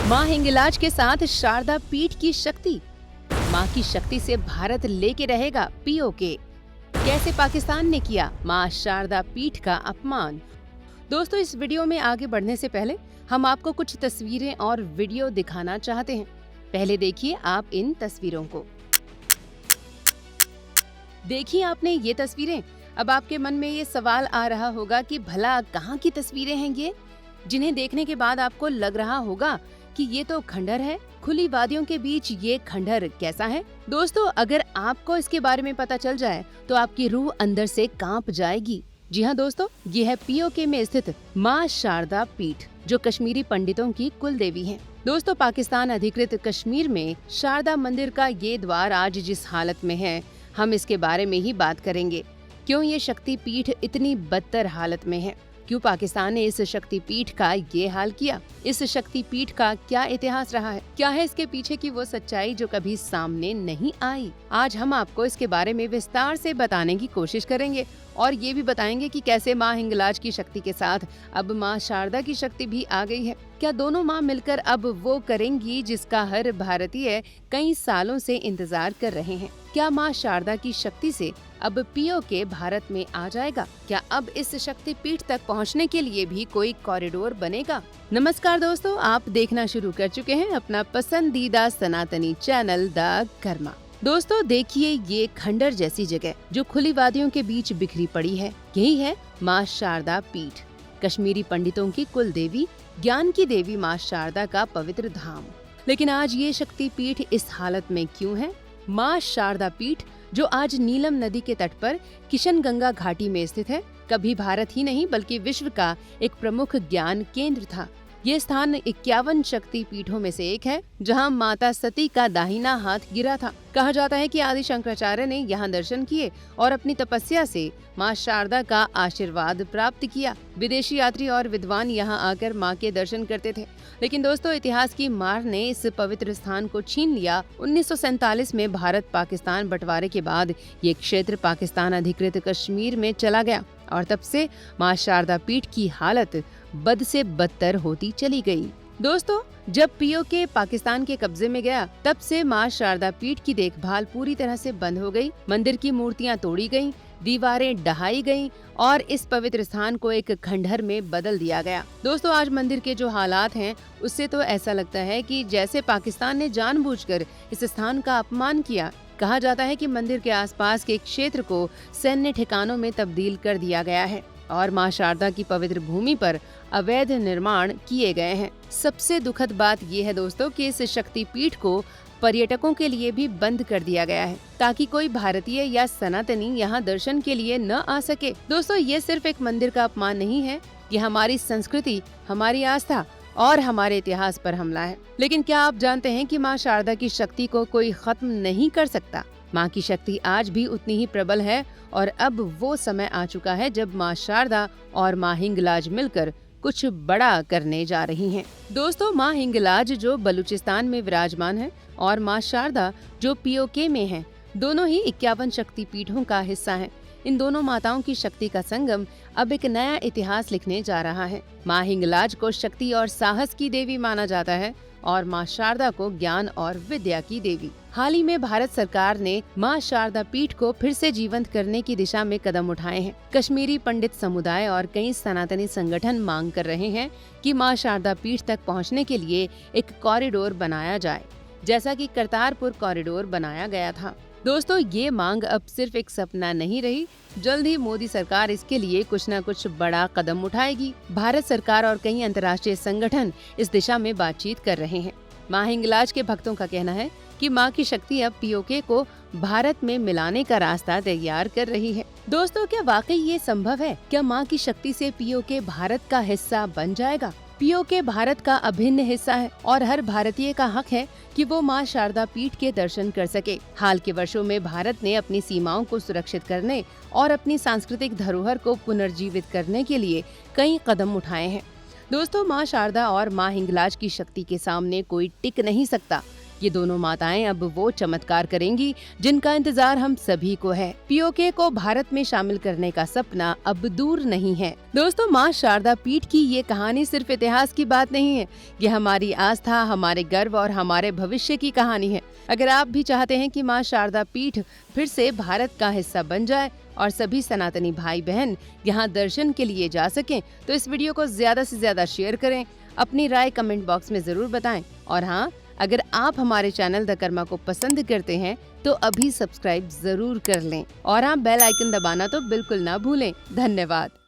मां हिंगलाज के साथ शारदा पीठ की शक्ति। मां की शक्ति से भारत लेके रहेगा पीओके। कैसे पाकिस्तान ने किया मां शारदा पीठ का अपमान। दोस्तों, इस वीडियो में आगे बढ़ने से पहले हम आपको कुछ तस्वीरें और वीडियो दिखाना चाहते हैं। पहले देखिए आप इन तस्वीरों को। देखिए आपने ये तस्वीरें। अब आपके मन में ये सवाल आ रहा होगा कि भला कहाँ की तस्वीरें हैं ये, जिन्हें देखने के बाद आपको लग रहा होगा कि ये तो खंडहर है। खुली वादियों के बीच ये खंडहर कैसा है? दोस्तों, अगर आपको इसके बारे में पता चल जाए तो आपकी रूह अंदर से कांप जाएगी। जी हाँ दोस्तों, ये है पीओके में स्थित मां शारदा पीठ, जो कश्मीरी पंडितों की कुल देवी है। दोस्तों, पाकिस्तान अधिकृत कश्मीर में शारदा मंदिर का ये द्वार आज जिस हालत में है, हम इसके बारे में ही बात करेंगे। क्यों ये शक्ति पीठ इतनी बदतर हालत में है? क्यों पाकिस्तान ने इस शक्ति पीठ का ये हाल किया? इस शक्ति पीठ का क्या इतिहास रहा है? क्या है इसके पीछे की वो सच्चाई जो कभी सामने नहीं आई? आज हम आपको इसके बारे में विस्तार से बताने की कोशिश करेंगे और ये भी बताएंगे कि कैसे मां हिंगलाज की शक्ति के साथ अब मां शारदा की शक्ति भी आ गई है। क्या दोनों मां मिलकर अब वो करेंगी जिसका हर भारतीय कई सालों से इंतजार कर रहे हैं? क्या मां शारदा की शक्ति से अब पीओके भारत में आ जाएगा? क्या अब इस शक्ति पीठ तक पहुंचने के लिए भी कोई कॉरिडोर बनेगा? नमस्कार दोस्तों, आप देखना शुरू कर चुके हैं अपना पसंदीदा सनातनी चैनल द कर्मा। दोस्तों देखिए, ये खंडर जैसी जगह जो खुली वादियों के बीच बिखरी पड़ी है, यही है मां शारदा पीठ, कश्मीरी पंडितों की कुल देवी, ज्ञान की देवी मां शारदा का पवित्र धाम। लेकिन आज ये शक्ति पीठ इस हालत में क्यों है? मां शारदा पीठ, जो आज नीलम नदी के तट पर किशनगंगा घाटी में स्थित है, कभी भारत ही नहीं बल्कि विश्व का एक प्रमुख ज्ञान केंद्र था। ये स्थान 51 शक्ति पीठों में से एक है, जहां माता सती का दाहिना हाथ गिरा था। कहा जाता है कि आदि शंकराचार्य ने यहाँ दर्शन किए और अपनी तपस्या से मां शारदा का आशीर्वाद प्राप्त किया। विदेशी यात्री और विद्वान यहाँ आकर मां के दर्शन करते थे। लेकिन दोस्तों, इतिहास की मार ने इस पवित्र स्थान को छीन लिया। 1947 में भारत पाकिस्तान बंटवारे के बाद ये क्षेत्र पाकिस्तान अधिकृत कश्मीर में चला गया और तब से मां शारदा पीठ की हालत बद से बदतर होती चली गई। दोस्तों, जब पीओके पाकिस्तान के कब्जे में गया, तब से मां शारदा पीठ की देखभाल पूरी तरह से बंद हो गई। मंदिर की मूर्तियां तोड़ी गईं, दीवारें ढहाई गईं और इस पवित्र स्थान को एक खंडहर में बदल दिया गया। दोस्तों, आज मंदिर के जो हालात हैं, उससे तो ऐसा लगता है कि जैसे पाकिस्तान ने जानबूझकर इस स्थान का अपमान किया। कहा जाता है कि मंदिर के आसपास के क्षेत्र को सैन्य ठिकानों में तब्दील कर दिया गया है और मां शारदा की पवित्र भूमि पर अवैध निर्माण किए गए हैं। सबसे दुखद बात यह है दोस्तों कि इस शक्ति पीठ को पर्यटकों के लिए भी बंद कर दिया गया है, ताकि कोई भारतीय या सनातनी यहाँ दर्शन के लिए न आ सके। दोस्तों, ये सिर्फ एक मंदिर का अपमान नहीं है, ये हमारी संस्कृति, हमारी आस्था और हमारे इतिहास पर हमला है। लेकिन क्या आप जानते हैं कि मां शारदा की शक्ति को कोई खत्म नहीं कर सकता? मां की शक्ति आज भी उतनी ही प्रबल है और अब वो समय आ चुका है जब मां शारदा और मां हिंगलाज मिलकर कुछ बड़ा करने जा रही हैं। दोस्तों, मां हिंगलाज जो बलूचिस्तान में विराजमान है और मां शारदा जो पीओके में है, दोनों ही 51 शक्ति पीठों का हिस्सा हैं। इन दोनों माताओं की शक्ति का संगम अब एक नया इतिहास लिखने जा रहा है। मां हिंगलाज को शक्ति और साहस की देवी माना जाता है और मां शारदा को ज्ञान और विद्या की देवी। हाल ही में भारत सरकार ने मां शारदा पीठ को फिर से जीवंत करने की दिशा में कदम उठाए हैं। कश्मीरी पंडित समुदाय और कई सनातनी संगठन मांग कर रहे हैं कि मां शारदा पीठ तक पहुंचने के लिए एक कॉरिडोर बनाया जाए, जैसा कि करतारपुर कॉरिडोर बनाया गया था। दोस्तों, ये मांग अब सिर्फ एक सपना नहीं रही। जल्द ही मोदी सरकार इसके लिए कुछ न कुछ बड़ा कदम उठाएगी। भारत सरकार और कई अंतर्राष्ट्रीय संगठन इस दिशा में बातचीत कर रहे हैं। मां हिंगलाज के भक्तों का कहना है कि मां की शक्ति अब पीओके को भारत में मिलाने का रास्ता तैयार कर रही है। दोस्तों, क्या वाकई ये संभव है? क्या मां की शक्ति से पीओके भारत का हिस्सा बन जाएगा? पीओके भारत का अभिन्न हिस्सा है और हर भारतीय का हक है कि वो मां शारदा पीठ के दर्शन कर सके। हाल के वर्षों में भारत ने अपनी सीमाओं को सुरक्षित करने और अपनी सांस्कृतिक धरोहर को पुनर्जीवित करने के लिए कई कदम उठाए हैं। दोस्तों, मां शारदा और मां हिंगलाज की शक्ति के सामने कोई टिक नहीं सकता। ये दोनों माताएं अब वो चमत्कार करेंगी जिनका इंतजार हम सभी को है। पीओके को भारत में शामिल करने का सपना अब दूर नहीं है। दोस्तों, माँ शारदा पीठ की ये कहानी सिर्फ इतिहास की बात नहीं है, ये हमारी आस्था, हमारे गर्व और हमारे भविष्य की कहानी है। अगर आप भी चाहते हैं कि माँ शारदा पीठ फिर से भारत का हिस्सा बन जाए और सभी सनातनी भाई बहन यहाँ दर्शन के लिए जा सकें, तो इस वीडियो को ज्यादा से ज्यादा शेयर करें। अपनी राय कमेंट बॉक्स में जरूर बताएं। और हाँ, अगर आप हमारे चैनल द कर्मा को पसंद करते हैं तो अभी सब्सक्राइब जरूर कर लें और हाँ, बेल आइकन दबाना तो बिल्कुल ना भूलें। धन्यवाद।